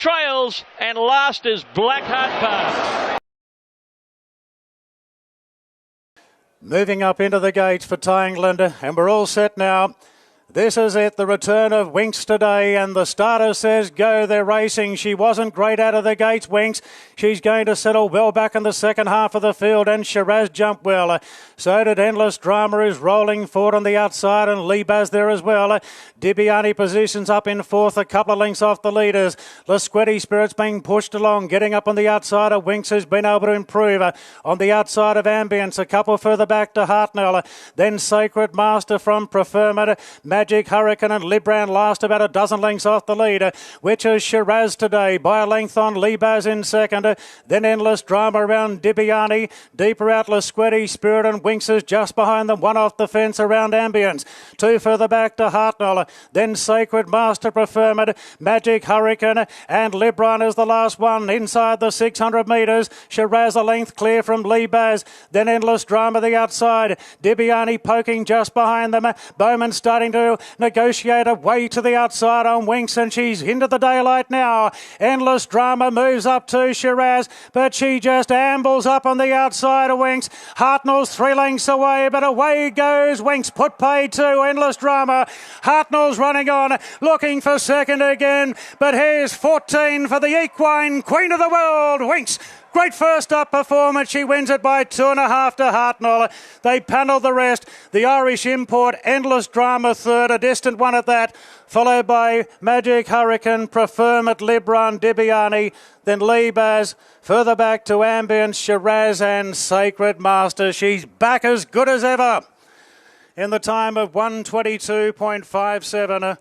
Trails, and last is Blackheart Park. Moving up into the gates for England, and we're all set now. This is it, the return of Winx today, and the starter says go, they're racing. She wasn't great out of the gates, Winx. She's going to settle well back in the second half of the field, and Shiraz jumped well. So did Endless Drama, is rolling forward on the outside, and Libaz there as well. Dibiani positions up in fourth, a couple of lengths off the leaders. Lasquetti Spirit's being pushed along, getting up on the outside of Winx, who's been able to improve. On the outside of Ambience, a couple further back to Hartnell. Then Sacred Master from Preferment. Magic Hurricane and Libran last, about a dozen lengths off the leader, which is Shiraz today by a length on Libaz in second. Then Endless Drama around Dibiani, deeper out Lasquetti Spirit, and Winx is just behind them, one off the fence around Ambience. Two further back to Hartnell. Then Sacred Master, Preferment, Magic Hurricane, and Libran is the last one inside the 600 metres. Shiraz a length clear from Libaz. Then Endless Drama the outside. Dibiani poking just behind them. Bowman starting to negotiate a way to the outside on Winx, and she's into the daylight now. Endless Drama moves up to Shiraz, but she just ambles up on the outside of Winx. Hartnell's 3 lengths away, but away goes Winx. Put paid to Endless Drama. Hartnell's running on, looking for second again, but here's 14 for the equine queen of the world, Winx. Great first up performance. She wins it by 2.5 to Hartnell. They panel the rest. The Irish import, Endless Drama third, a distant one at that, followed by Magic Hurricane, Preferment, Libran, Dibiani, then Libaz, further back to Ambience, Shiraz and Sacred Master. She's back as good as ever in the time of 1:22.57.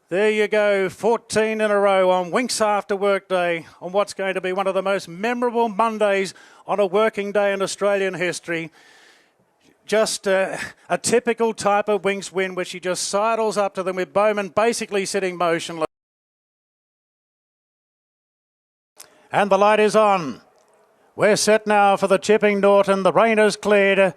There you go, 14 in a row on Winx After Work Day, on what's going to be one of the most memorable Mondays on a working day in Australian history. Just a typical type of Winx win, where she just sidles up to them with Bowman basically sitting motionless. And the light is on. We're set now for the Chipping Norton. The rain has cleared.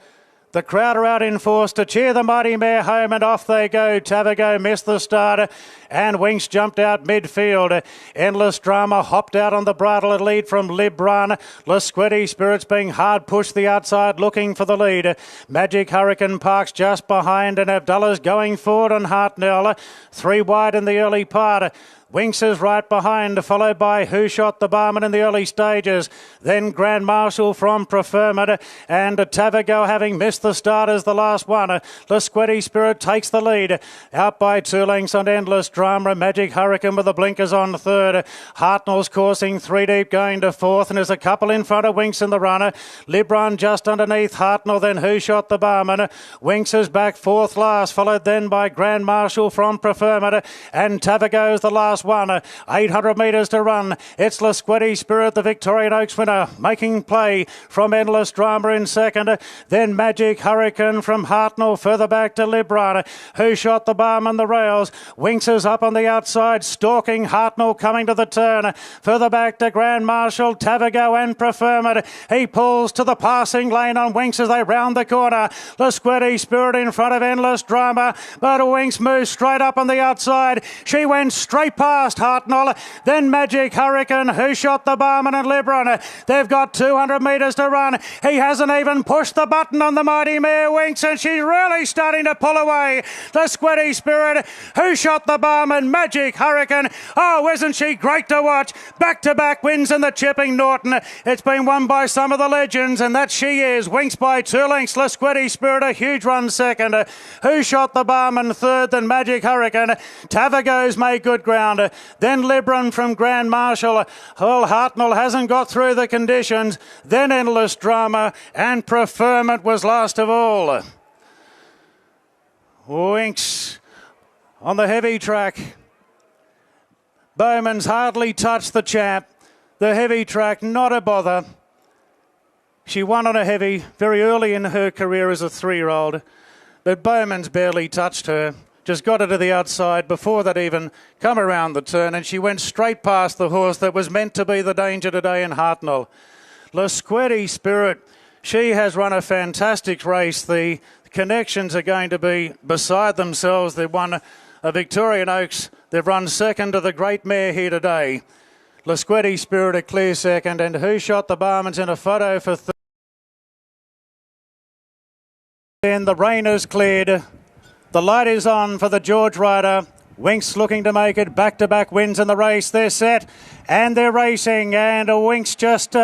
The crowd are out in force to cheer the mighty mare home, and off they go. Tavago missed the start, and Winx jumped out midfield. Endless Drama hopped out on the bridle at lead from Libran. Lasquetti Spirits being hard pushed the outside, looking for the lead. Magic Hurricane parks just behind, and Abdullah's going forward on Hartnell. 3 wide in the early part. Winx is right behind, followed by Who Shot the Barman in the early stages. Then Grand Marshal from Preferment, and Tavago, having missed the start, is the last one. Lasquetti Spirit takes the lead, out by 2 lengths on Endless Drama. Magic Hurricane with the blinkers on third. Hartnell's coursing 3 deep, going to fourth, and there's a couple in front of Winx in the runner. Libran just underneath Hartnell, then Who Shot the Barman. Winx is back fourth last, followed then by Grand Marshal from Preferment, and Tavago's the last one. 800 metres to run. It's Lasquetti Spirit, the Victorian Oaks winner, making play from Endless Drama in second. Then Magic Hurricane from Hartnell, further back to Libran. Who Shot the Barman the rails. Winx is up on the outside, stalking Hartnell, coming to the turn. Further back to Grand Marshal, Tavago and Preferment. He pulls to the passing lane on Winx as they round the corner. Lasquetti Spirit in front of Endless Drama, but Winx moves straight up on the outside. She went straight past Hartnell, then Magic Hurricane, Who Shot the Barman and Libran. They've got 200 metres to run. He hasn't even pushed the button on the mighty mare Winx, and she's really starting to pull away. Lasquetti Spirit, Who Shot the Barman, Magic Hurricane. Oh, isn't she great to watch? Back-to-back wins in the Chipping Norton. It's been won by some of the legends, and that she is. Winx by 2 lengths. Lasquetti Spirit, a huge run second. Who Shot the Barman third, then Magic Hurricane. Tavago's made good ground. Then Libran from Grand Marshal. Well, Hartnell hasn't got through the conditions. Then Endless Drama, and Preferment was last of all. Winx on the heavy track. Bowman's hardly touched the champ. The heavy track, not a bother. She won on a heavy very early in her career as a 3-year-old, but Bowman's barely touched her. Just got her to the outside before that even come around the turn, and she went straight past the horse that was meant to be the danger today in Hartnell. Lasquetti Spirit, she has run a fantastic race. The connections are going to be beside themselves. They've won a Victorian Oaks. They've run second to the great mare here today. Lasquetti Spirit a clear second, and Who Shot the Barman's in a photo for third. Then the rain has cleared. The light is on for the George Ryder. Winx looking to make it back-to-back wins in the race. They're set and they're racing, and Winx just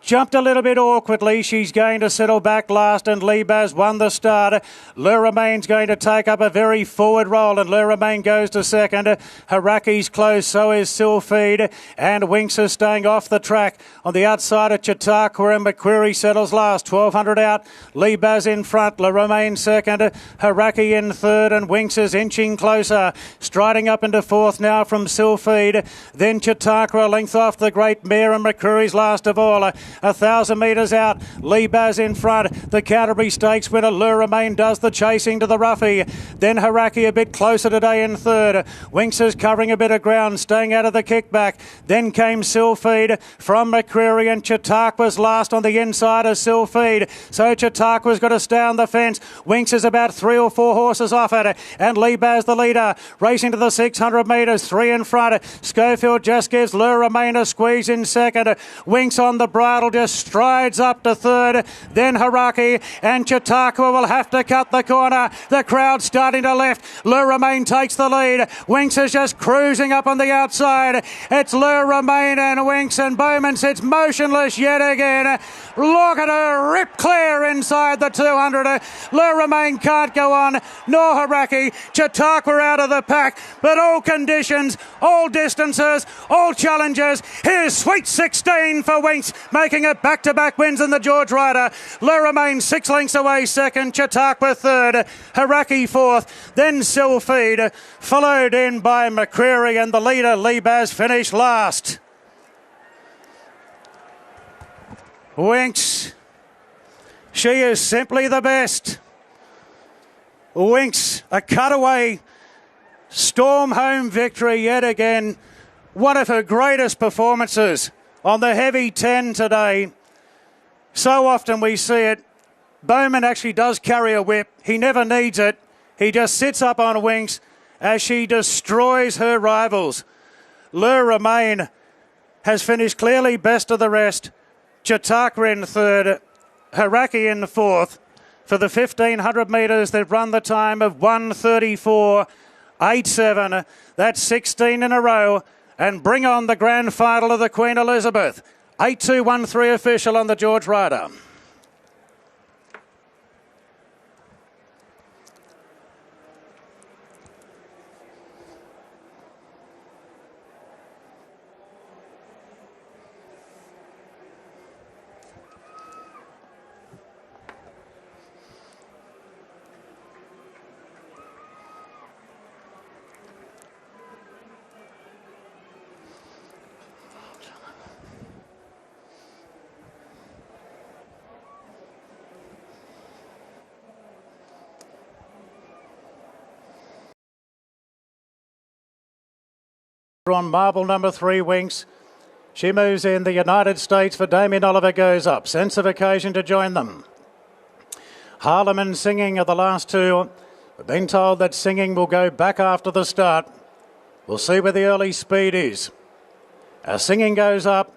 jumped a little bit awkwardly. She's going to settle back last, and Lee Baz won the start. Le Romain's going to take up a very forward role, and Le Romain goes to second. Haraki's close, so is Sylphied, and Winx is staying off the track. On the outside of Chautauqua, and McQuarrie settles last. 1,200 out. Lee Baz in front. Le Romain second. Haraki in third, and Winx is inching closer. Striding up into fourth now from Sylphied. Then Chautauqua a length off the great mare, and McCreary's last of all. 1,000 metres out. Lee Baz in front. The Canterbury Stakes winner Le Romain does the chasing to the roughie. Then Haraki a bit closer today in third. Winx is covering a bit of ground, staying out of the kickback. Then came Sylphied from McCreary, and Chautauqua's last on the inside of Sylphied. So Chautauqua's got to stay on the fence. Winx is about 3 or 4 horses off it, and Lee Baz the leader. Racing to the 600 metres, 3 in front. Schofield just gives Le Romain a squeeze in second. Winx on the bridle just strides up to third. Then Haraki, and Chautauqua will have to cut the corner. The crowd starting to left. Le Romain takes the lead. Winx is just cruising up on the outside. It's Le Romain and Winx, and Bowman sits motionless yet again. Look at her rip clear inside the 200. Le Romain can't go on, nor Haraki. Chautauqua out of the pack, but all conditions, all distances, all challenges. Here's Sweet 16 for Winx, making it back-to-back wins in the George Ryder. Le Romain 6 lengths away second, Chautauqua third, Haraki fourth, then Sylphied, followed in by McCreary, and the leader Lee Baz finished last. Winx, she is simply the best. Winx, a cutaway storm home victory yet again. One of her greatest performances on the heavy 10 today. So often we see it. Bowman actually does carry a whip. He never needs it. He just sits up on Winx as she destroys her rivals. Le Romain has finished clearly best of the rest. Chautauqua in third. Haraki in fourth. For the 1,500 metres, they've run the time of 1:34.87. That's 16 in a row. And bring on the grand final of the Queen Elizabeth. 8-2-1-3 official on the George Ryder. On marble number 3, Winx. She moves in. The United States for Damien Oliver goes up. Sense of occasion to join them. Harlem and Singing are the last two. We've been told that Singing will go back after the start. We'll see where the early speed is. As Singing goes up.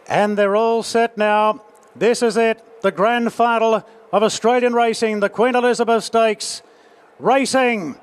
And they're all set now. This is it. The grand final of Australian racing. The Queen Elizabeth Stakes. Racing.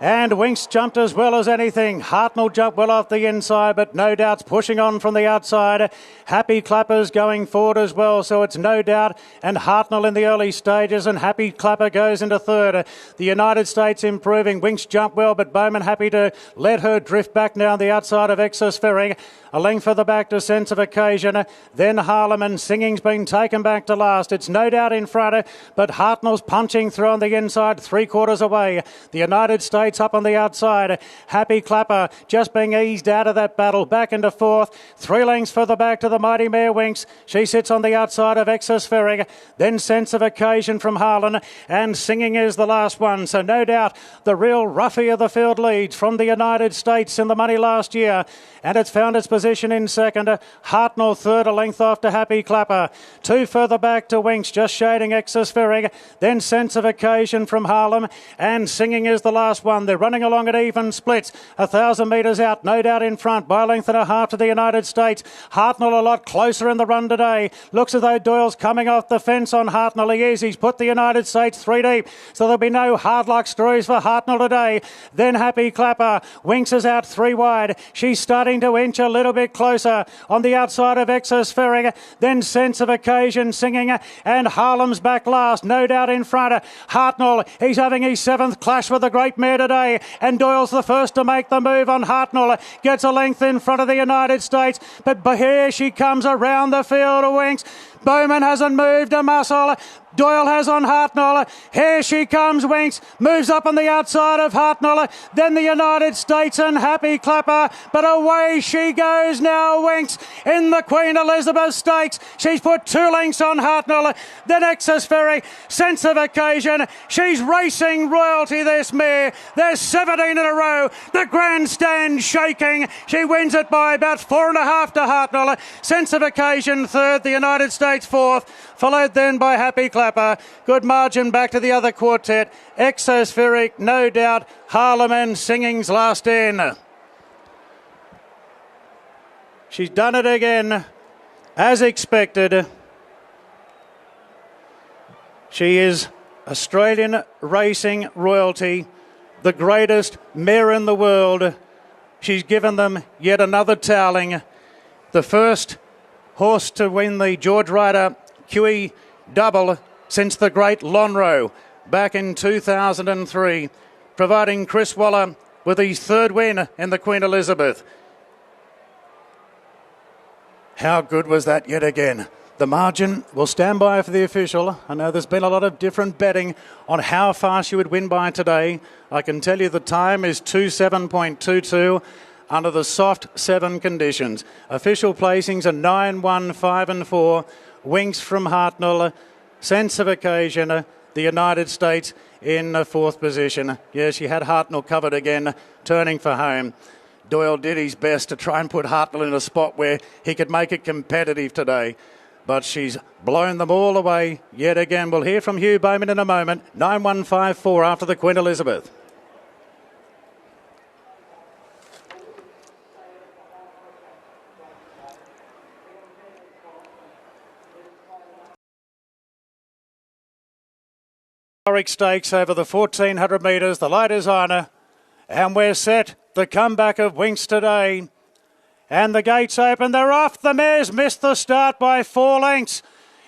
And Winx jumped as well as anything. Hartnell jumped well off the inside, but no doubts pushing on from the outside. Happy Clapper's going forward as well, so it's No Doubt and Hartnell in the early stages, and Happy Clapper goes into third. The United States improving. Winx jumped well, but Bowman happy to let her drift back now on the outside of Exospheric. A length further back to Sense of Occasion. Then Harlem, and Singing's been taken back to last. It's No Doubt in front, but Hartnell's punching through on the inside, 3/4 away. The United States up on the outside. Happy Clapper just being eased out of that battle. Back into fourth. 3 lengths further back to the mighty mare Winx. She sits on the outside of Exospheric. Then Sense of Occasion from Harlan, and Singing is the last one. So No Doubt the real roughie of the field leads from the United States in the money last year. And it's found its position in second. Hartnell third, a length off to Happy Clapper. 2 further back to Winx, just shading Exospheric. Then Sense of Occasion from Harlem, and Singing is the last one. 1. They're running along at even splits. 1,000 metres out, no doubt in front, by a length and a half to the United States. Hartnell a lot closer in the run today. Looks as though Doyle's coming off the fence on Hartnell. He is. He's put the United States 3 deep, so there'll be no hard luck stories for Hartnell today. Then Happy Clapper. Winx is out 3 wide. She's starting to inch a little bit closer on the outside of Exospheric. Then Sense of Occasion singing, and Harlem's back last, no doubt in front. Hartnell, he's having his 7th clash with the great mare today, and Doyle's the first to make the move on Hartnell. Gets a length in front of the United States, but here she comes around the field of Winx. Bowman hasn't moved a muscle. Doyle has on Hartnell. Here she comes, Winx. Moves up on the outside of Hartnell. Then the United States and Happy Clapper. But away she goes now, Winx, in the Queen Elizabeth Stakes. She's put 2 lengths on Hartnell. Then Exospheric, Sense of Occasion. She's racing royalty, this mare. There's 17 in a row. The grandstand shaking. She wins it by about 4.5 to Hartnell. Sense of Occasion 3rd. The United States 4th. Followed then by Happy Clapper. Good margin back to the other quartet. Exospheric, no doubt. Harlem and Singing's last in. She's done it again, as expected. She is Australian racing royalty, the greatest mare in the world. She's given them yet another toweling. The first horse to win the George Ryder QE double since the great Lonhro back in 2003, providing Chris Waller with his 3rd win in the Queen Elizabeth. How good was that yet again? The margin will stand by for the official. I know there's been a lot of different betting on how far she would win by today. I can tell you the time is 27.22 under the soft 7 conditions. Official placings are 9, 1, 5 and 4. Winx from Hartnell, Sense of Occasion, the United States in 4th position. Yeah, she had Hartnell covered again, turning for home. Doyle did his best to try and put Hartnell in a spot where he could make it competitive today, but she's blown them all away yet again. We'll hear from Hugh Bowman in a moment. 9154 after the Queen Elizabeth. Warwick Stakes over the 1,400 metres. The light is on, and we're set. The comeback of Winx today. And the gates open. They're off. The mares missed the start by 4 lengths.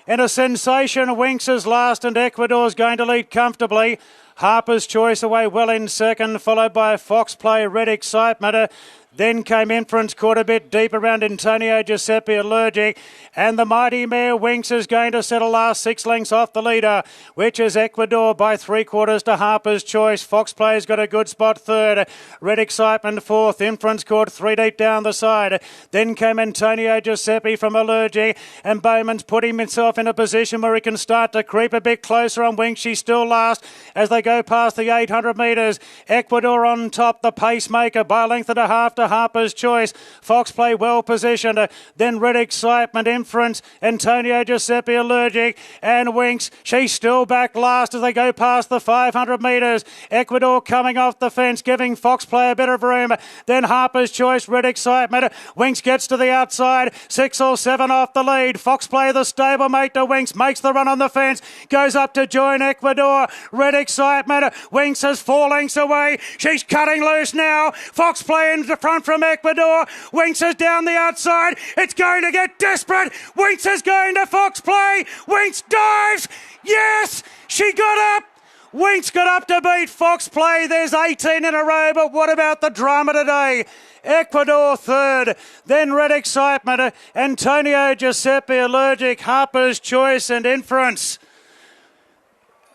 In a sensation, Winx is last, and Ecuador's going to lead comfortably. Harper's Choice away well in second, followed by Cox Plate, Red Excitement. Then came Inference, caught a bit deep around Antonio Giuseppe Allergic. And the mighty mare Winx is going to settle last 6 lengths off the leader, which is Ecuador by 3/4 to Harper's Choice. Fox Play's got a good spot 3rd. Red Excitement 4th. Inference caught 3 deep down the side. Then came Antonio Giuseppe from Allergic. And Bowman's putting himself in a position where he can start to creep a bit closer on Winx. She's still last as they go past the 800 metres. Ecuador on top, the pacemaker by a length and a half to Harper's Choice. Fox Play well positioned. Then Red Excitement, Inference, Antonio Giuseppe Allergic, and Winx. She's still back last as they go past the 500 metres. Ecuador coming off the fence, giving Fox Play a bit of room. Then Harper's Choice, Red Excitement. Winx gets to the outside, 6 or 7 off the lead. Fox Play, the stablemate to Winx, makes the run on the fence, goes up to join Ecuador. Red Excitement, Winx is 4 lengths away. She's cutting loose now. Fox Play in the front from Ecuador. Winx is down the outside. It's going to get desperate. Winx is going to Fox Play. Winx dives. Yes, she got up. Winx got up to beat Fox Play. There's 18 in a row, but what about the drama today? Ecuador 3rd, then Red Excitement, Antonio Giuseppe Allergic, Harper's Choice and Inference.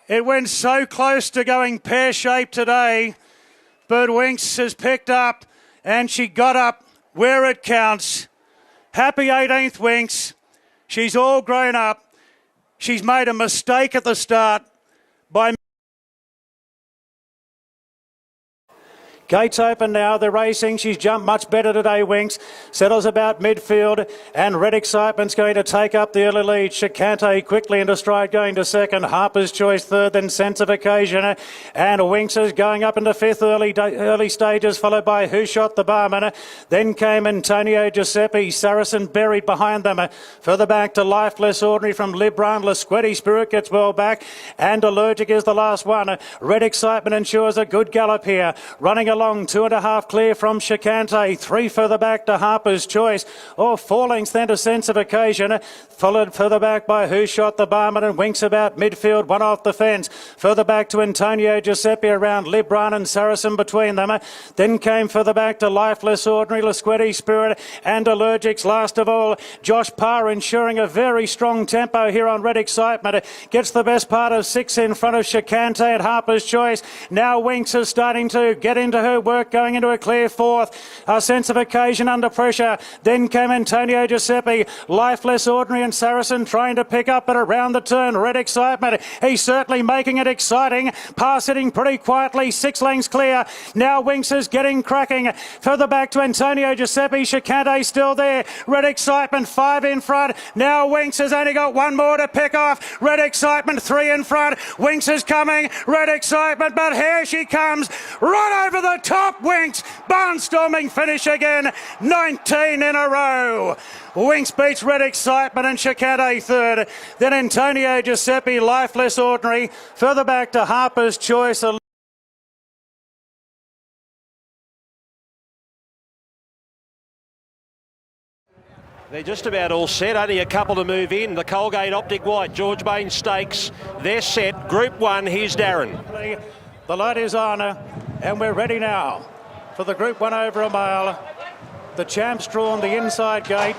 It went so close to going pear-shaped today, but Winx has picked up, and she got up where it counts. Happy 18th Winx. She's all grown up. She's made a mistake at the start by Gates open now, they're racing. She's jumped much better today, Winx. Settles about midfield, and Red Excitement's going to take up the early lead. Chicante quickly into stride, going to second. Harper's Choice third, then Sense of Occasion. And Winx is going up into fifth early stages, followed by Who Shot the Barman. Then came Antonio Giuseppe, Saracen buried behind them. Further back to Lifeless Ordinary from Libran. Lasquetti Spirit gets well back, and Allergic is the last one. Red Excitement ensures a good gallop here. Running along 2.5 clear from Chicante, 3 further back to Harper's Choice, 4 lengths then to Sense of Occasion, followed further back by Who Shot the Barman, and Winx about midfield, 1 off the fence. Further back to Antonio Giuseppe around Libran and Saracen between them. Then came further back to Lifeless Ordinary, Lasquetti Spirit and Allergics last of all. Josh Parr ensuring a very strong tempo here on Red Excitement. Gets the best part of 6 in front of Chicante at Harper's Choice. Now Winx is starting to get into her work, going into a clear fourth. A Sense of Occasion under pressure. Then came Antonio Giuseppe, Lifeless Ordinary and Saracen trying to pick up, but around the turn, Red Excitement. He's certainly making it exciting. Parr sitting pretty quietly, 6 lengths clear. Now Winx is getting cracking. Further back to Antonio Giuseppe, Chicante still there. Red Excitement 5 in front. Now Winx has only got 1 more to pick off. Red Excitement 3 in front. Winx is coming. Red Excitement, but here she comes. Right over the top, Winx. Barnstorming finish again. 19 in a row. Winx beats Red Excitement and Chicante third. Then Antonio Giuseppe, Lifeless Ordinary. Further back to Harper's Choice. They're just about all set, only a couple to move in. The Colgate Optic White, George Bain Stakes, they're set. Group 1, here's Darren. The light is on, and we're ready now for the Group 1 over a mile. The champ's drawn the inside gate,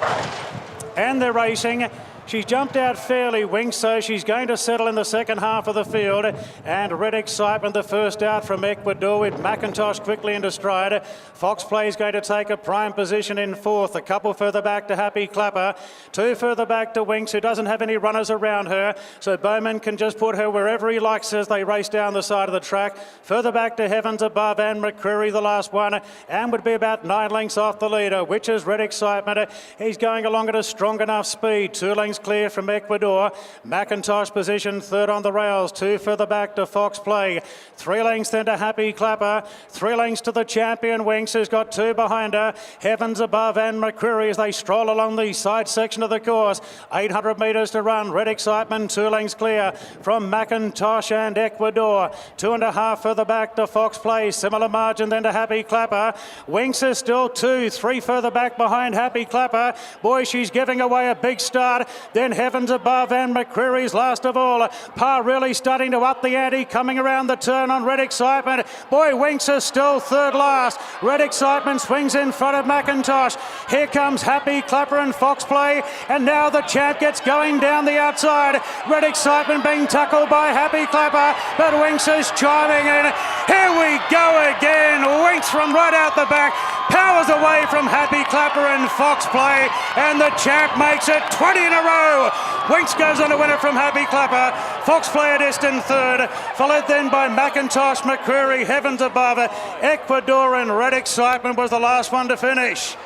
and they're racing. She's jumped out fairly, Winx, so she's going to settle in the second half of the field. And Red Excitement, the first out from Ecuador, with McIntosh quickly into stride. Fox Plate is going to take a prime position in fourth. A couple further back to Happy Clapper. 2 further back to Winx, who doesn't have any runners around her. So Bowman can just put her wherever he likes as they race down the side of the track. Further back to Heavens Above and McCreary, the last one. And would be about 9 lengths off the leader, which is Red Excitement. He's going along at a strong enough speed. 2 lengths clear from Ecuador. McIntosh position third on the rails. 2 further back to Fox Play. 3 lengths then to Happy Clapper. 3 lengths to the champion Winx, who's got 2 behind her. Heavens Above and McCreary as they stroll along the side section of the course. 800 metres to run. Red Excitement 2 lengths clear from McIntosh and Ecuador. 2.5 further back to Fox Play. Similar margin then to Happy Clapper. Winx is still 2. 3 further back behind Happy Clapper. Boy, she's giving away a big start. Then Heavens Above and McCreary's last of all. Parr really starting to up the ante, coming around the turn on Red Excitement. Boy, Winx is still third last. Red Excitement swings in front of McIntosh. Here comes Happy Clapper and Fox Play, and now the champ gets going down the outside. Red Excitement being tackled by Happy Clapper, but Winx is chiming in. Here we go again. Winx from right out the back powers away from Happy Clapper and Fox Play, and the champ makes it 20 in a row. Winx goes on to win it from Happy Clapper. Fox Play a distant third, followed then by McIntosh, McCreary, Heavens Above. Ecuador and Red Excitement was the last one to finish.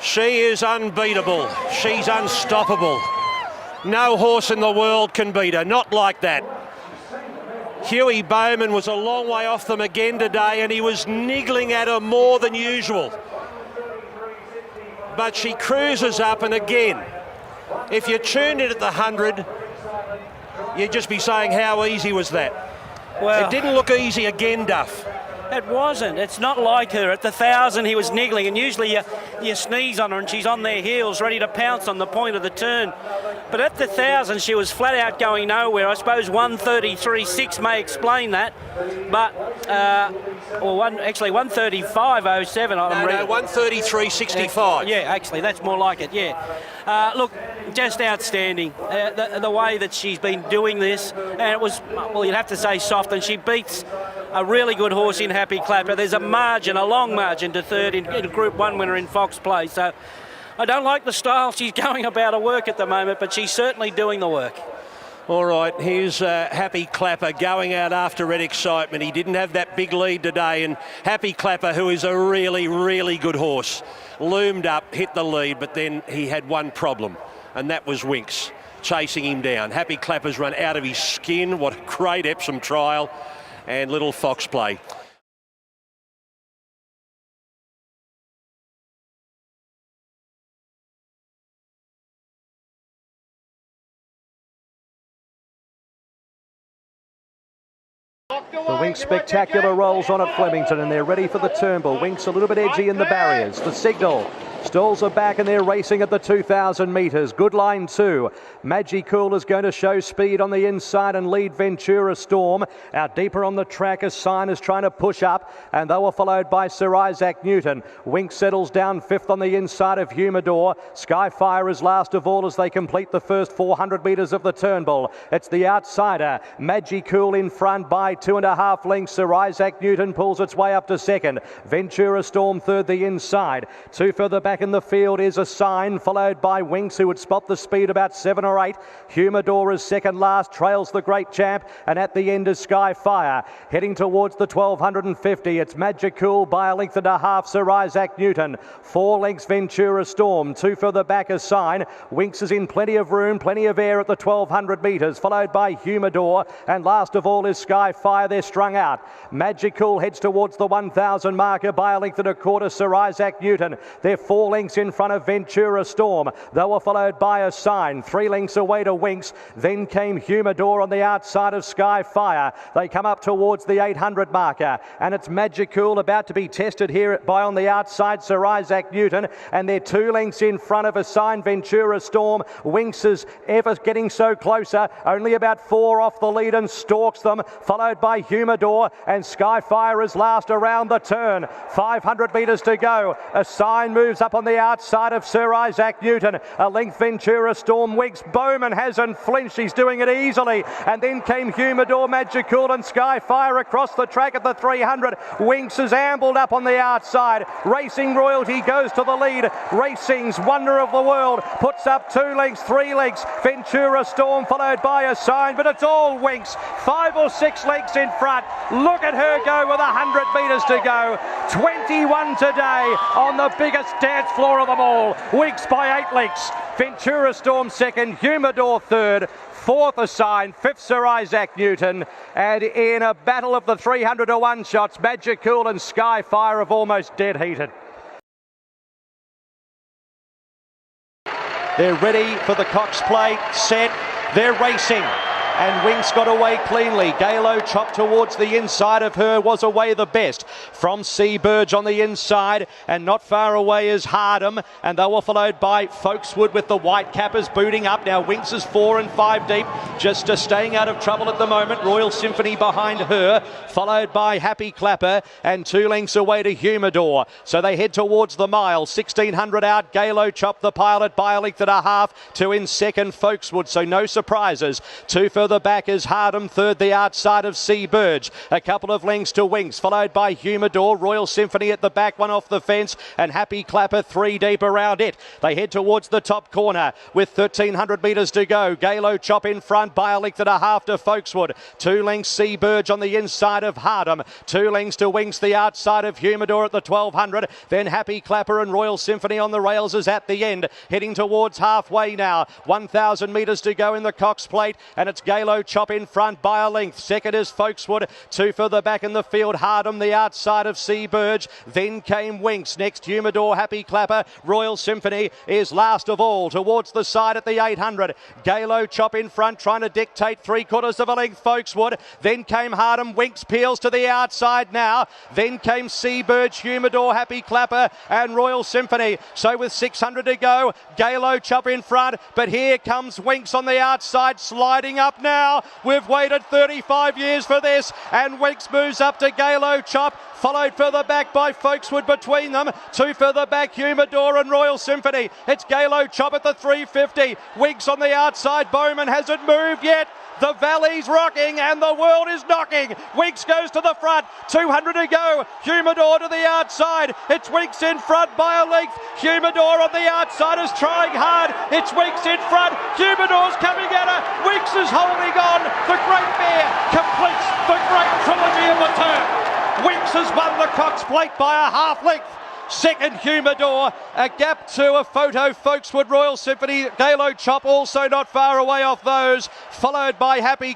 She is unbeatable. She's unstoppable. No horse in the world can beat her. Not like that. Huey Bowman was a long way off them again today, and he was niggling at her more than usual. But she cruises up, and again, if you tuned in at the 100, you'd just be saying, how easy was that? Well, it didn't look easy again, Duff. It wasn't. It's not like her. At the 1,000, he was niggling, and usually you sneeze on her and she's on their heels, ready to pounce on the point of the turn. But at the 1,000, she was flat out going nowhere. I suppose 133.6 may explain that, but actually 135.07. No, 133.65. Yeah, actually, that's more like it. Yeah. Look, just outstanding. The way that she's been doing this, and it was, well, you'd have to say soft, and she beats a really good horse in Happy Clapper. There's a margin, a long margin to third in Group 1 winner in Fox Play. So I don't like the style she's going about her work at the moment, but she's certainly doing the work. All right, here's Happy Clapper going out after Red Excitement. He didn't have that big lead today, and Happy Clapper, who is a really, really good horse, loomed up, hit the lead, but then he had one problem, and that was Winx chasing him down. Happy Clapper's run out of his skin. What a great Epsom trial, and little Cox Plate. The Winx Spectacular rolls on at Flemington, and they're ready for the Turnbull. Winx a little bit edgy in the barriers. The signal. Stalls are back and they're racing at the 2,000 metres. Good line 2. Magicool is going to show speed on the inside and lead Ventura Storm. Out deeper on the track, a Sign is trying to push up, and they were followed by Sir Isaac Newton. Winx settles down 5th on the inside of Humidor. Skyfire is last of all as they complete the first 400 metres of the Turnbull. It's the outsider. Magicool in front by 2.5 lengths. Sir Isaac Newton pulls its way up to second. Ventura Storm third the inside. 2 further back in the field is a Sign, followed by Winx, who would spot the speed about 7 or 8. Humidor is second last, trails the great champ, and at the end is Skyfire. Heading towards the 1,250, it's Magicool by a length and a half, Sir Isaac Newton. 4 lengths Ventura Storm, 2 further back a Sign. Winx is in plenty of room, plenty of air at the 1,200 metres, followed by Humidor, and last of all is Skyfire. They're strung out. Magicool heads towards the 1,000 marker by a length and a quarter, Sir Isaac Newton. They're 4 lengths in front of Ventura Storm. They were followed by a Sign. 3 lengths away to Winx. Then came Humidor on the outside of Skyfire. They come up towards the 800 marker, and it's Magicool about to be tested here by on the outside Sir Isaac Newton, and they're 2 lengths in front of a Sign, Ventura Storm. Winx is ever getting so closer, only about 4 off the lead and stalks them, followed by Humidor, and Skyfire is last around the turn. 500 metres to go. A Sign moves up on the outside of Sir Isaac Newton. A length Ventura Storm. Winx. Bowman hasn't flinched. He's doing it easily. And then came Humidor, Magicool and Skyfire across the track at the 300. Winx has ambled up on the outside. Racing Royalty goes to the lead. Racing's Wonder of the World puts up 2 lengths, 3 lengths. Ventura Storm followed by a Sign, but it's all Winx. 5 or 6 lengths in front. Look at her go with 100 metres to go. 21 today on the biggest dance floor of them all. Winx by 8 lengths. Ventura Storm second, Humidor third, 4th a Sign, 5th Sir Isaac Newton, and in a battle of the 300 to 1 shots, Magicool and Skyfire have almost dead heated. They're ready for the Cox Plate, set, they're racing. And Winx got away cleanly. Galo chopped towards the inside of her, was away the best. From Seaburge on the inside, and not far away is Hardham, and they were followed by Folkeswood with the white cappers booting up. Now Winx is 4 and 5 deep, just staying out of trouble at the moment. Royal Symphony behind her, followed by Happy Clapper, and 2 lengths away to Humidor. So they head towards the mile. 1,600 out. Galo chopped the pilot by a length and a half to in second Folkeswood, so no surprises. 2 further back is Hardham, third the outside of Seaburge. A couple of lengths to Winx, followed by Humidor. Royal Symphony at the back, 1 off the fence, and Happy Clapper 3 deep around it. They head towards the top corner with 1,300 metres to go. Galo chop in front by a length and a half to Folkeswood. 2 lengths Seaburge on the inside of Hardham. 2 lengths to Winx, the outside of Humidor at the 1,200. Then Happy Clapper and Royal Symphony on the rails is at the end. Heading towards halfway now. 1,000 metres to go in the Cox Plate, and it's Galo chop in front by a length. Second is Folkeswood. 2 further back in the field. Hardham, the outside of Seaburge. Then came Winx. Next Humidor, Happy Clapper. Royal Symphony is last of all towards the side at the 800. Galo chop in front, trying to dictate 3/4 of a length Folkeswood. Then came Hardham. Winx peels to the outside now. Then came Seaburge, Humidor, Happy Clapper and Royal Symphony. So with 600 to go, Galo chop in front, but here comes Winx on the outside, sliding up now. We've waited 35 years for this, and Winx moves up to Galo chop. followed further back by Folkeswood between them. Two further back, Humidor and Royal Symphony. It's Galo Chop at the 350. Winx on the outside. Bowman hasn't moved yet. The valley's rocking and the world is knocking. Winx goes to the front. 200 to go. Humidor to the outside. It's Winx in front by a length. Humidor on the outside is trying hard. It's Winx in front. Humidor's coming at her. Winx is holding on. The Great Mare completes the great trilogy of the turn. Winx has won the Cox Plate by a half length. Second, Humidor, a gap to a photo, Folkeswood, Royal Symphony, Galo Chop also not far away off those, followed by Happy